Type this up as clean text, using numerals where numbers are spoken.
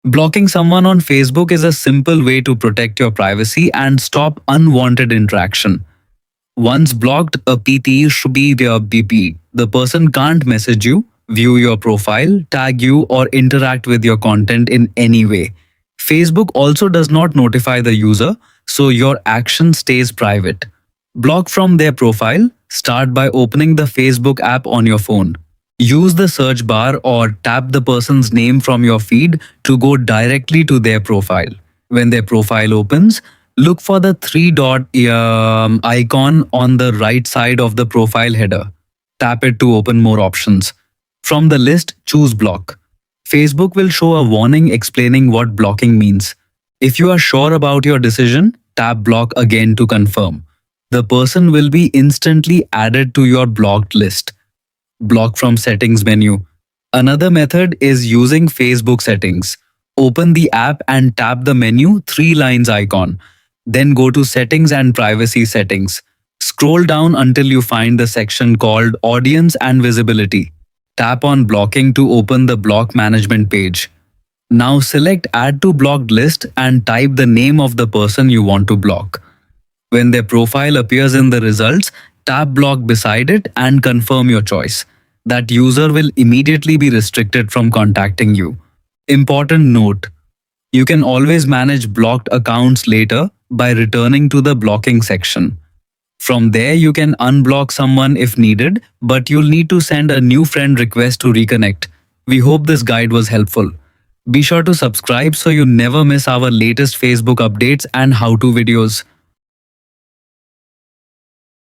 Blocking someone on Facebook is a simple way to protect your privacy and stop unwanted interaction. Once blocked, a PT should be their BP. The person can't message you, view your profile, tag you, or interact with your content in any way. Facebook also does not notify the user, so your action stays private. Block from their profile. Start by opening the Facebook app on your phone. Use the search bar or tap the person's name from your feed to go directly to their profile. When their profile opens, look for the three dot icon on the right side of the profile header. Tap it to open more options. From the list, choose block. Facebook will show a warning explaining what blocking means. If you are sure about your decision, tap block again to confirm. The person will be instantly added to your blocked list. Block from settings menu. Another method is using Facebook settings. Open the app and tap the menu three lines icon. Then go to settings and privacy settings. Scroll down until you find the section called audience and visibility. Tap on blocking to open the block management page. Now select add to blocked list and type the name of the person you want to block. When their profile appears in the results, tap block beside it and confirm your choice. That user will immediately be restricted from contacting you. Important note: you can always manage blocked accounts later by returning to the blocking section. From there, you can unblock someone if needed, but you'll need to send a new friend request to reconnect. We hope this guide was helpful. Be sure to subscribe so you never miss our latest Facebook updates and how to videos.